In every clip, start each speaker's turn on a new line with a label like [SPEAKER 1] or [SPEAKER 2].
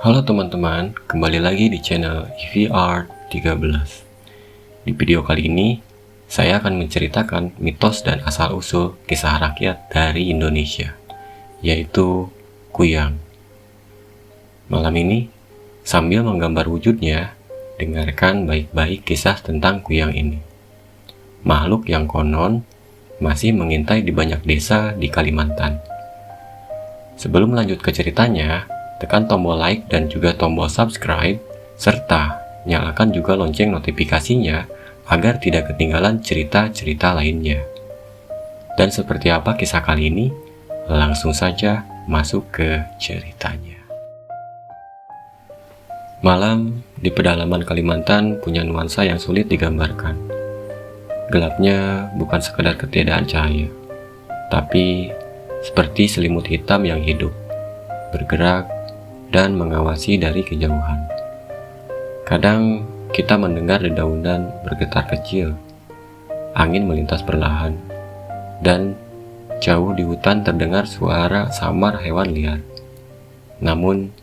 [SPEAKER 1] Halo teman-teman, kembali lagi di channel EVR 13. Di video kali ini, saya akan menceritakan mitos dan asal-usul kisah rakyat dari Indonesia, yaitu kuyang. Malam ini, sambil menggambar wujudnya, dengarkan baik-baik kisah tentang kuyang ini. Makhluk yang konon masih mengintai di banyak desa di Kalimantan. Sebelum lanjut ke ceritanya, tekan tombol like dan juga tombol subscribe, serta nyalakan juga lonceng notifikasinya agar tidak ketinggalan cerita-cerita lainnya. Dan seperti apa kisah kali ini? Langsung saja masuk ke ceritanya. Malam di pedalaman Kalimantan punya nuansa yang sulit digambarkan. Gelapnya bukan sekedar ketiadaan cahaya, tapi seperti selimut hitam yang hidup, bergerak, dan mengawasi dari kejauhan. Kadang kita mendengar dedaunan bergetar kecil, angin melintas perlahan, dan jauh di hutan terdengar suara samar hewan liar. Namun,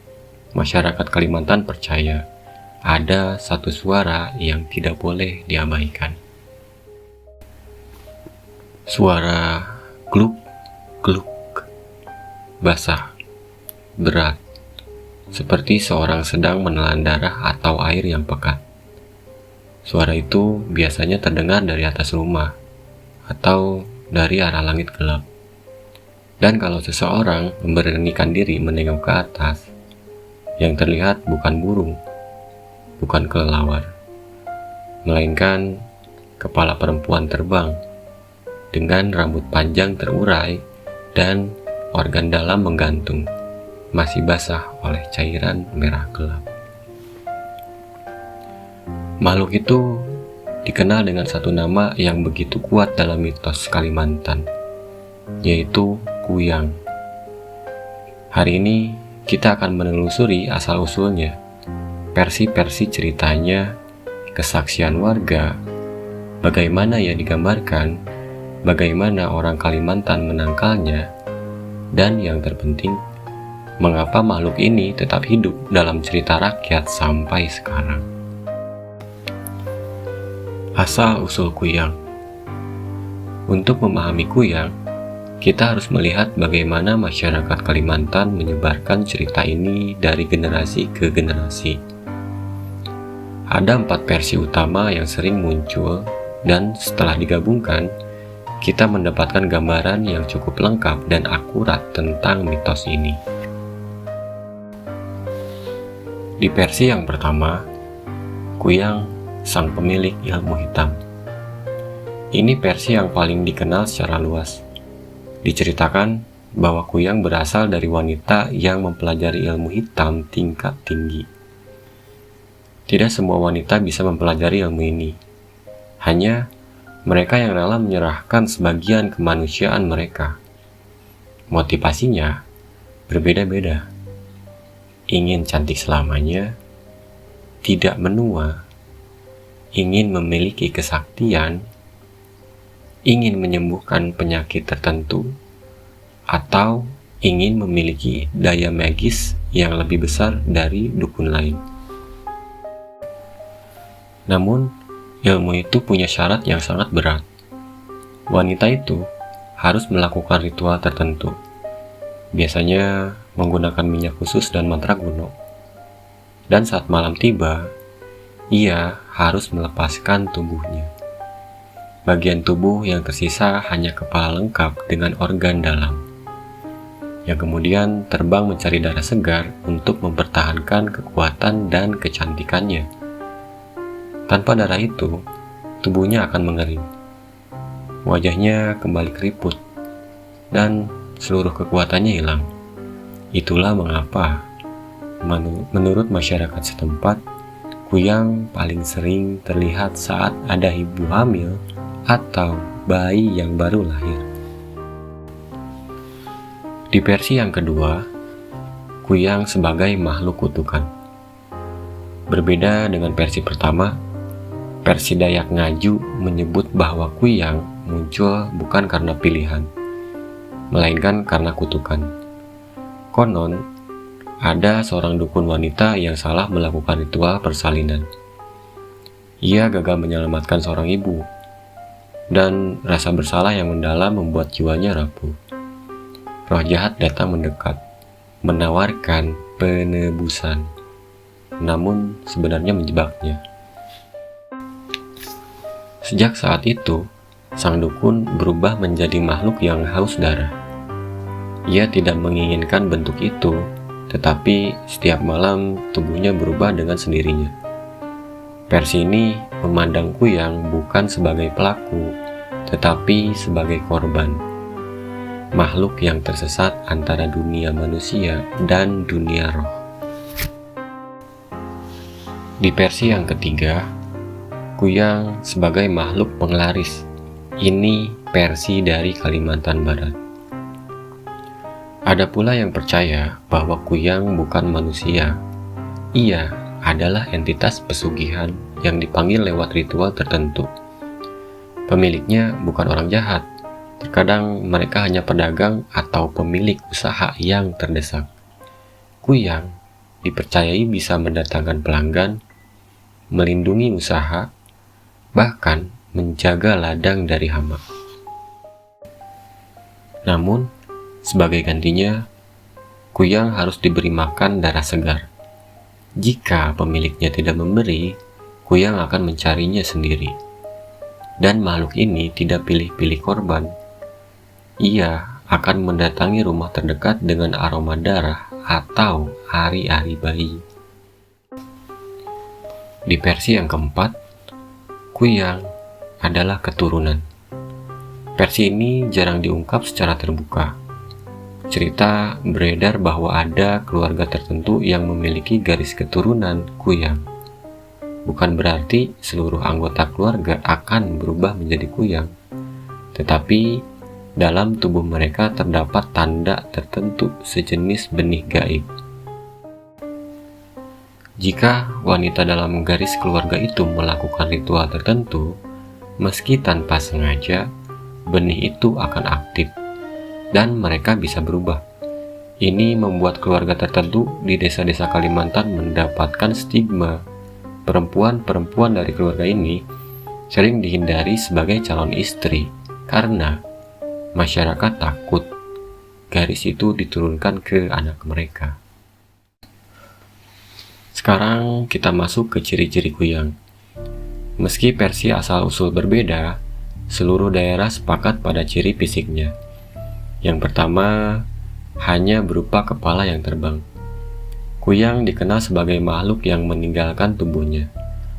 [SPEAKER 1] masyarakat Kalimantan percaya ada satu suara yang tidak boleh diabaikan. Suara gluk-gluk, basah, berat, seperti seorang sedang menelan darah atau air yang pekat. Suara itu biasanya terdengar dari atas rumah atau dari arah langit gelap. Dan kalau seseorang memberanikan diri menengok ke atas, yang terlihat bukan burung, bukan kelelawar, melainkan kepala perempuan terbang dengan rambut panjang terurai dan organ dalam menggantung, masih basah oleh cairan merah gelap. Makhluk itu dikenal dengan satu nama yang begitu kuat dalam mitos Kalimantan, yaitu kuyang. Hari ini kita akan menelusuri asal-usulnya, versi-versi ceritanya, kesaksian warga, bagaimana ia digambarkan, bagaimana orang Kalimantan menangkalnya, dan yang terpenting, mengapa makhluk ini tetap hidup dalam cerita rakyat sampai sekarang. Asal-usul kuyang. Untuk memahami kuyang, kita harus melihat bagaimana masyarakat Kalimantan menyebarkan cerita ini dari generasi ke generasi. Ada 4 versi utama yang sering muncul, dan setelah digabungkan, kita mendapatkan gambaran yang cukup lengkap dan akurat tentang mitos ini. Di versi yang pertama, kuyang sang pemilik ilmu hitam. Ini versi yang paling dikenal secara luas. Diceritakan bahwa kuyang berasal dari wanita yang mempelajari ilmu hitam tingkat tinggi. Tidak semua wanita bisa mempelajari ilmu ini. Hanya mereka yang rela menyerahkan sebagian kemanusiaan mereka. Motivasinya berbeda-beda. Ingin cantik selamanya, tidak menua, ingin memiliki kesaktian, ingin menyembuhkan penyakit tertentu, atau ingin memiliki daya magis yang lebih besar dari dukun lain. Namun, ilmu itu punya syarat yang sangat berat. Wanita itu harus melakukan ritual tertentu, biasanya menggunakan minyak khusus dan mantra kuno. Dan saat malam tiba, ia harus melepaskan tubuhnya. Bagian tubuh yang tersisa hanya kepala lengkap dengan organ dalam, yang kemudian terbang mencari darah segar untuk mempertahankan kekuatan dan kecantikannya. Tanpa darah itu, tubuhnya akan mengering. Wajahnya kembali keriput, dan seluruh kekuatannya hilang. Itulah mengapa, menurut masyarakat setempat, kuyang paling sering terlihat saat ada ibu hamil atau bayi yang baru lahir. Di versi yang kedua, kuyang sebagai makhluk kutukan. Berbeda dengan versi pertama, versi Dayak Ngaju menyebut bahwa kuyang muncul bukan karena pilihan, melainkan karena kutukan. Konon, ada seorang dukun wanita yang salah melakukan ritual persalinan. Ia gagal menyelamatkan seorang ibu, dan rasa bersalah yang mendalam membuat jiwanya rapuh. Roh jahat datang mendekat, menawarkan penebusan, namun sebenarnya menjebaknya. Sejak saat itu, sang dukun berubah menjadi makhluk yang haus darah. Ia tidak menginginkan bentuk itu, tetapi setiap malam tubuhnya berubah dengan sendirinya. Versi ini memandang Kuyang bukan sebagai pelaku, tetapi sebagai korban. Makhluk yang tersesat antara dunia manusia dan dunia roh. Di versi yang ketiga, Kuyang sebagai makhluk penglaris. Ini versi dari Kalimantan Barat. Ada pula yang percaya bahwa Kuyang bukan manusia. Ia adalah entitas pesugihan yang dipanggil lewat ritual tertentu. Pemiliknya bukan orang jahat. Terkadang mereka hanya pedagang atau pemilik usaha yang terdesak. Kuyang dipercayai bisa mendatangkan pelanggan, melindungi usaha, bahkan menjaga ladang dari hama. Namun, sebagai gantinya, Kuyang harus diberi makan darah segar. Jika pemiliknya tidak memberi, Kuyang akan mencarinya sendiri. Dan makhluk ini tidak pilih-pilih korban. Ia akan mendatangi rumah terdekat dengan aroma darah atau ari-ari bayi. Di versi yang keempat, Kuyang adalah keturunan. Versi ini jarang diungkap secara terbuka. Cerita beredar bahwa ada keluarga tertentu yang memiliki garis keturunan Kuyang. Bukan berarti seluruh anggota keluarga akan berubah menjadi Kuyang, tetapi dalam tubuh mereka terdapat tanda tertentu sejenis benih gaib. Jika wanita dalam garis keluarga itu melakukan ritual tertentu, meski tanpa sengaja, benih itu akan aktif dan mereka bisa berubah. Ini membuat keluarga tertentu di desa-desa Kalimantan mendapatkan stigma. Perempuan-perempuan dari keluarga ini sering dihindari sebagai calon istri karena masyarakat takut garis itu diturunkan ke anak mereka. Sekarang kita masuk ke ciri-ciri Kuyang. Meski versi asal-usul berbeda, seluruh daerah sepakat pada ciri fisiknya. Yang pertama, hanya berupa kepala yang terbang. Kuyang dikenal sebagai makhluk yang meninggalkan tubuhnya,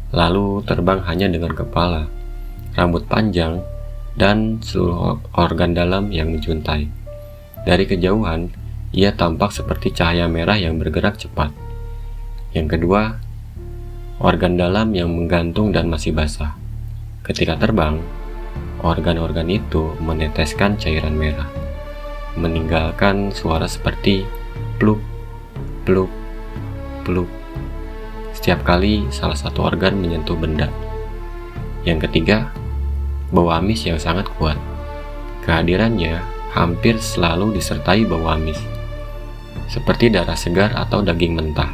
[SPEAKER 1] lalu terbang hanya dengan kepala, rambut panjang, dan seluruh organ dalam yang menjuntai. Dari kejauhan, ia tampak seperti cahaya merah yang bergerak cepat. Yang kedua, organ dalam yang menggantung dan masih basah. Ketika terbang, organ-organ itu meneteskan cairan merah, meninggalkan suara seperti pluk, pluk, pluk setiap kali salah satu organ menyentuh benda. Yang ketiga, bau amis yang sangat kuat. Kehadirannya hampir selalu disertai bau amis, seperti darah segar atau daging mentah.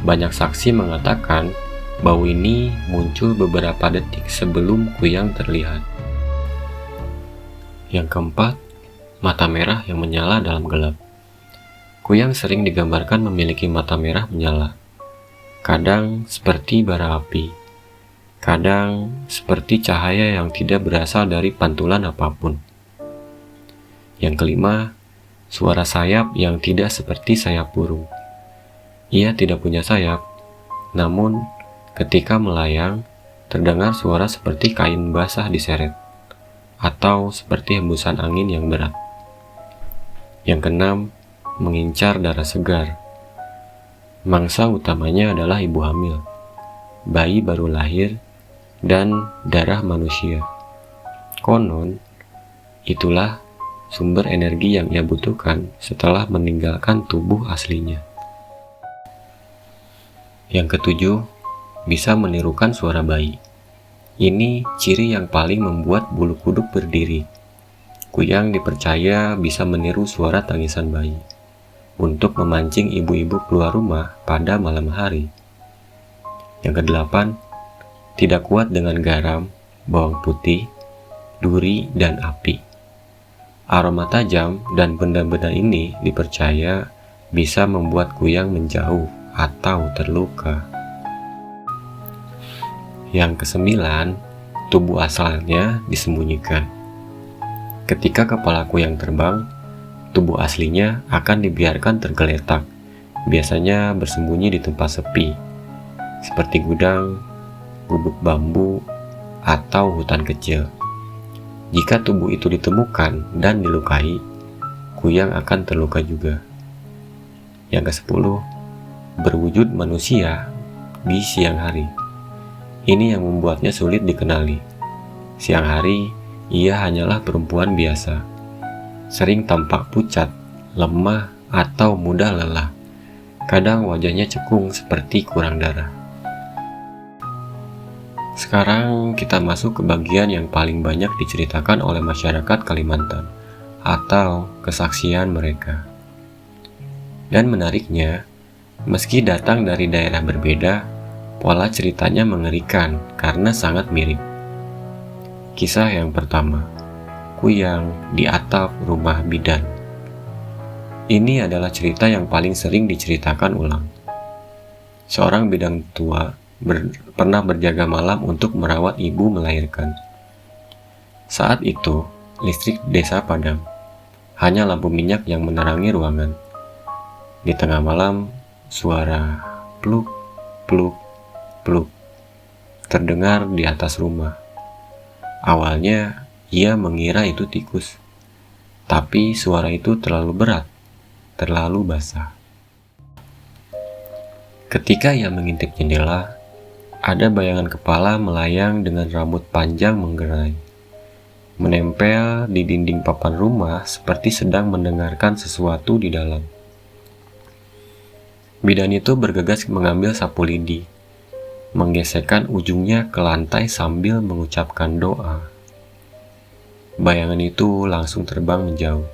[SPEAKER 1] Banyak saksi mengatakan bau ini muncul beberapa detik sebelum Kuyang terlihat. Yang keempat, mata merah yang menyala dalam gelap. Kuyang sering digambarkan memiliki mata merah menyala, kadang seperti bara api, kadang seperti cahaya yang tidak berasal dari pantulan apapun. Yang kelima, suara sayap yang tidak seperti sayap burung. Ia tidak punya sayap, namun ketika melayang, terdengar suara seperti kain basah diseret, atau seperti hembusan angin yang berat. Yang keenam, mengincar darah segar. Mangsa utamanya adalah ibu hamil, bayi baru lahir, dan darah manusia. Konon, itulah sumber energi yang ia butuhkan setelah meninggalkan tubuh aslinya. Yang ketujuh, bisa menirukan suara bayi. Ini ciri yang paling membuat bulu kuduk berdiri. Kuyang dipercaya bisa meniru suara tangisan bayi. untuk memancing ibu-ibu keluar rumah pada malam hari. Yang kedelapan, tidak kuat dengan garam, bawang putih, duri, dan api. Aroma tajam dan benda-benda ini dipercaya bisa membuat kuyang menjauh atau terluka. Yang kesembilan, tubuh asalnya disembunyikan. Ketika kepala kuyang terbang, tubuh aslinya akan dibiarkan tergeletak, biasanya bersembunyi di tempat sepi, seperti gudang, gubuk bambu, atau hutan kecil. Jika tubuh itu ditemukan dan dilukai, kuyang akan terluka juga. Yang ke-10, berwujud manusia di siang hari. Ini yang membuatnya sulit dikenali. Siang hari, ia hanyalah perempuan biasa. Sering tampak pucat, lemah, atau mudah lelah. Kadang wajahnya cekung seperti kurang darah. Sekarang kita masuk ke bagian yang paling banyak diceritakan oleh masyarakat Kalimantan atau kesaksian mereka. Dan menariknya, meski datang dari daerah berbeda, pola ceritanya mengerikan karena sangat mirip. Kisah yang pertama, kuyang di atap rumah bidan. Ini adalah cerita yang paling sering diceritakan ulang. Seorang bidan tua pernah berjaga malam untuk merawat ibu melahirkan. Saat itu, listrik desa padam. Hanya lampu minyak yang menerangi ruangan. Di tengah malam, suara pluk, pluk, pluk terdengar di atas rumah. Awalnya, ia mengira itu tikus. Tapi suara itu terlalu berat, terlalu basah. Ketika ia mengintip jendela, ada bayangan kepala melayang dengan rambut panjang menggerai, menempel di dinding papan rumah seperti sedang mendengarkan sesuatu di dalam. Bidan itu bergegas mengambil sapu lidi, menggesekkan ujungnya ke lantai sambil mengucapkan doa. Bayangan itu langsung terbang menjauh.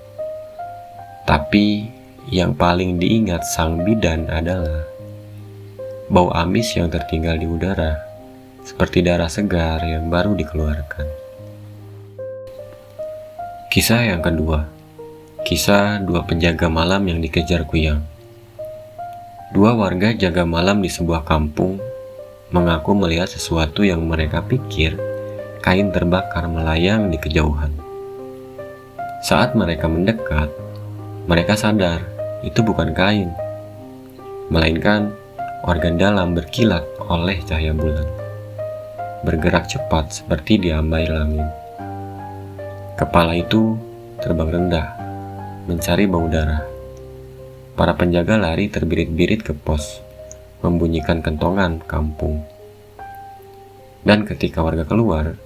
[SPEAKER 1] Tapi yang paling diingat sang bidan adalah bau amis yang tertinggal di udara, seperti darah segar yang baru dikeluarkan. Kisah yang kedua, kisah dua penjaga malam yang dikejar kuyang. Dua warga jaga malam di sebuah kampung mengaku melihat sesuatu yang mereka pikir kain terbakar melayang di kejauhan. Saat mereka mendekat, mereka sadar itu bukan kain, melainkan organ dalam berkilat oleh cahaya bulan, bergerak cepat seperti diambai angin. Kepala itu terbang rendah, mencari bau darah. Para penjaga lari terbirit-birit ke pos, membunyikan kentongan kampung. Dan ketika warga keluar,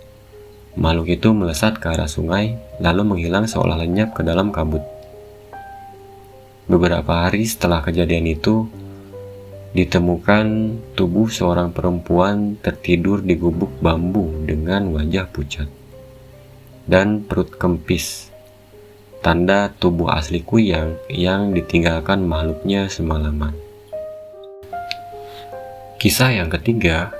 [SPEAKER 1] makhluk itu melesat ke arah sungai, lalu menghilang seolah lenyap ke dalam kabut. Beberapa hari setelah kejadian itu, ditemukan tubuh seorang perempuan tertidur di gubuk bambu dengan wajah pucat dan perut kempis, tanda tubuh asli kuyang yang ditinggalkan makhluknya semalaman. Kisah yang ketiga,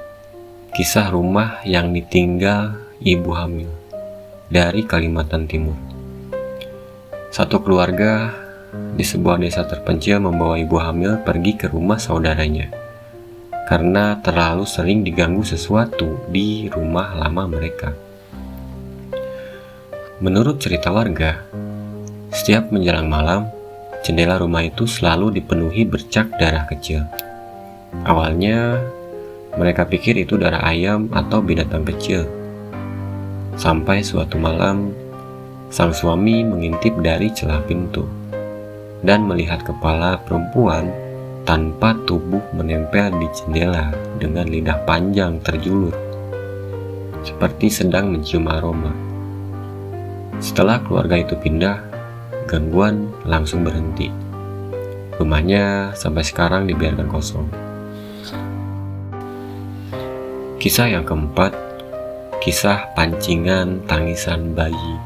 [SPEAKER 1] kisah rumah yang ditinggal ibu hamil dari Kalimantan Timur. Satu keluarga di sebuah desa terpencil membawa ibu hamil pergi ke rumah saudaranya karena terlalu sering diganggu sesuatu di rumah lama mereka. Menurut cerita warga, setiap menjelang malam, jendela rumah itu selalu dipenuhi bercak darah kecil. Awalnya, mereka pikir itu darah ayam atau binatang kecil. Sampai suatu malam, sang suami mengintip dari celah pintu dan melihat kepala perempuan tanpa tubuh menempel di jendela dengan lidah panjang terjulur, seperti sedang mencium aroma. Setelah keluarga itu pindah, gangguan langsung berhenti. Rumahnya sampai sekarang dibiarkan kosong. Kisah yang keempat, kisah pancingan tangisan bayi.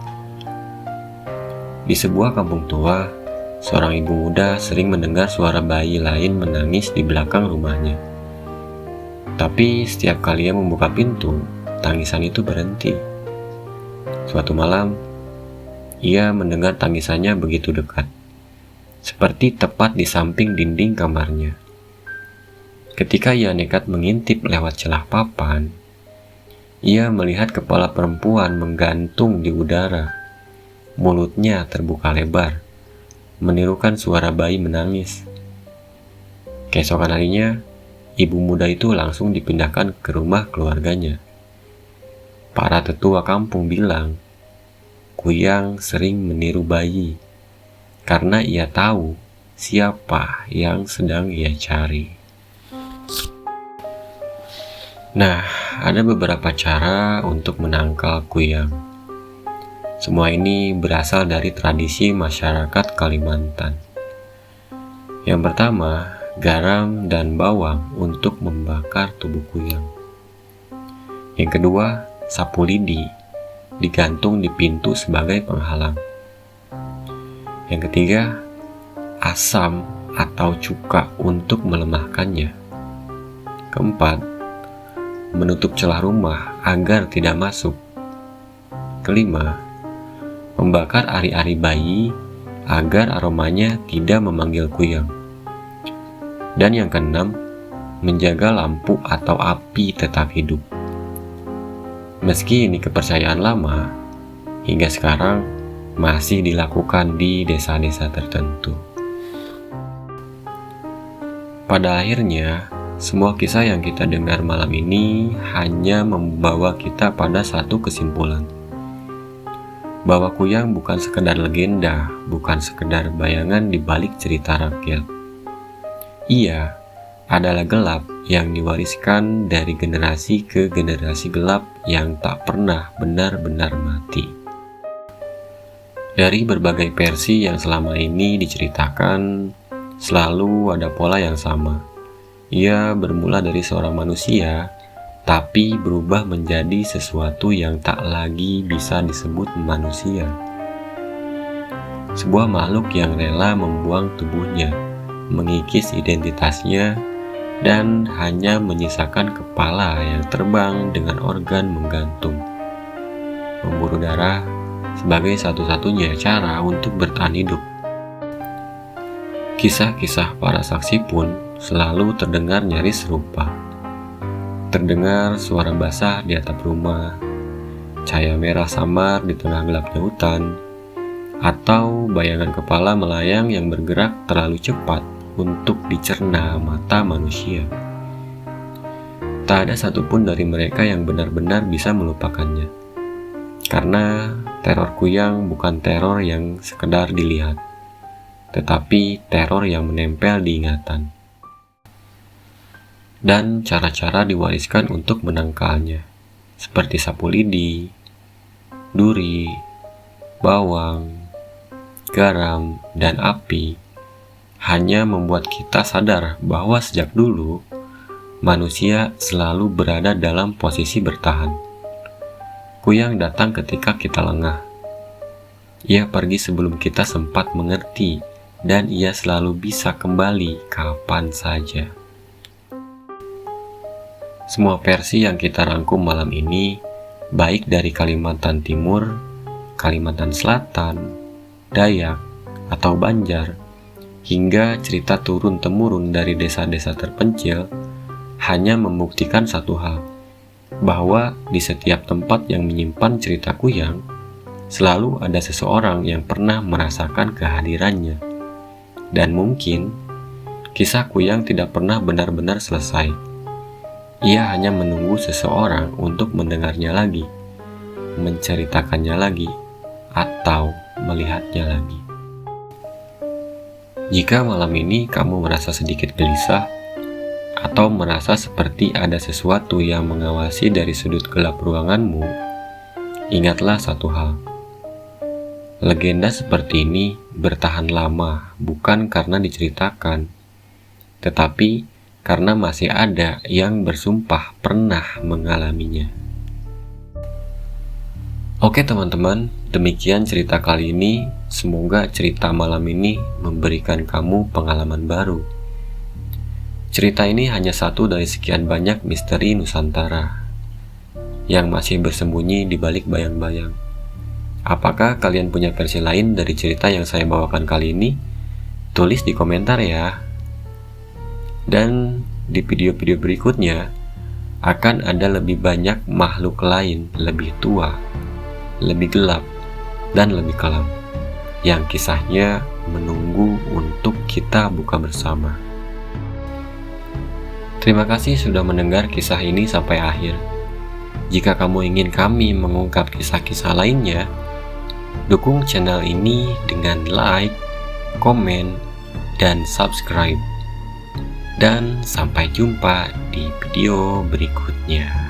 [SPEAKER 1] Di sebuah kampung tua, seorang ibu muda sering mendengar suara bayi lain menangis di belakang rumahnya. Tapi setiap kali ia membuka pintu, tangisan itu berhenti. Suatu malam, ia mendengar tangisannya begitu dekat, seperti tepat di samping dinding kamarnya. Ketika ia nekat mengintip lewat celah papan, ia melihat kepala perempuan menggantung di udara. Mulutnya terbuka lebar, menirukan suara bayi menangis. Keesokan harinya, ibu muda itu langsung dipindahkan ke rumah keluarganya. Para tetua kampung bilang, Kuyang sering meniru bayi, karena ia tahu siapa yang sedang ia cari. Nah, ada beberapa cara untuk menangkal kuyang. Semua ini berasal dari tradisi masyarakat Kalimantan. Yang pertama, garam dan bawang untuk membakar tubuh kuyang. Yang kedua, sapu lidi digantung di pintu sebagai penghalang. Yang ketiga, asam atau cuka untuk melemahkannya. Keempat, menutup celah rumah agar tidak masuk. Kelima, membakar ari-ari bayi agar aromanya tidak memanggil kuyang. Dan yang keenam, menjaga lampu atau api tetap hidup. Meski ini kepercayaan lama, hingga sekarang masih dilakukan di desa-desa tertentu. Pada akhirnya, semua kisah yang kita dengar malam ini hanya membawa kita pada satu kesimpulan. Bahwa kuyang bukan sekedar legenda, bukan sekedar bayangan di balik cerita rakyat. Ia adalah gelap yang diwariskan dari generasi ke generasi gelap yang tak pernah benar-benar mati. Dari berbagai versi yang selama ini diceritakan, selalu ada pola yang sama. Ia bermula dari seorang manusia, tapi berubah menjadi sesuatu yang tak lagi bisa disebut manusia. Sebuah makhluk yang rela membuang tubuhnya, mengikis identitasnya, dan hanya menyisakan kepala yang terbang dengan organ menggantung. Memburu darah sebagai satu-satunya cara untuk bertahan hidup. Kisah-kisah para saksi pun selalu terdengar nyaris serupa. Terdengar suara basah di atap rumah, cahaya merah samar di tengah gelapnya hutan, atau bayangan kepala melayang yang bergerak terlalu cepat untuk dicerna mata manusia. Tak ada satupun dari mereka yang benar-benar bisa melupakannya. Karena teror kuyang bukan teror yang sekedar dilihat, tetapi teror yang menempel di ingatan. Dan cara-cara diwariskan untuk menangkalnya, seperti sapu lidi, duri, bawang, garam, dan api, hanya membuat kita sadar bahwa sejak dulu, manusia selalu berada dalam posisi bertahan. Kuyang datang ketika kita lengah. Ia pergi sebelum kita sempat mengerti, dan ia selalu bisa kembali kapan saja. Semua versi yang kita rangkum malam ini, baik dari Kalimantan Timur, Kalimantan Selatan, Dayak, atau Banjar, hingga cerita turun-temurun dari desa-desa terpencil, hanya membuktikan satu hal, bahwa di setiap tempat yang menyimpan cerita kuyang, selalu ada seseorang yang pernah merasakan kehadirannya. Dan mungkin, kisah kuyang tidak pernah benar-benar selesai. Ia hanya menunggu seseorang untuk mendengarnya lagi, menceritakannya lagi, atau melihatnya lagi. Jika malam ini kamu merasa sedikit gelisah, atau merasa seperti ada sesuatu yang mengawasi dari sudut gelap ruanganmu, ingatlah satu hal. Legenda seperti ini bertahan lama bukan karena diceritakan, tetapi karena masih ada yang bersumpah pernah mengalaminya. Oke teman-teman, demikian cerita kali ini. Semoga cerita malam ini memberikan kamu pengalaman baru. Cerita ini hanya satu dari sekian banyak misteri Nusantara yang masih bersembunyi di balik bayang-bayang. Apakah kalian punya versi lain dari cerita yang saya bawakan kali ini? Tulis di komentar ya. Dan di video-video berikutnya akan ada lebih banyak makhluk lain, lebih tua, lebih gelap, dan lebih kelam, yang kisahnya menunggu untuk kita buka bersama. Terima kasih sudah mendengar kisah ini sampai akhir. Jika kamu ingin kami mengungkap kisah-kisah lainnya, dukung channel ini dengan like, komen, dan subscribe. Dan sampai jumpa di video berikutnya.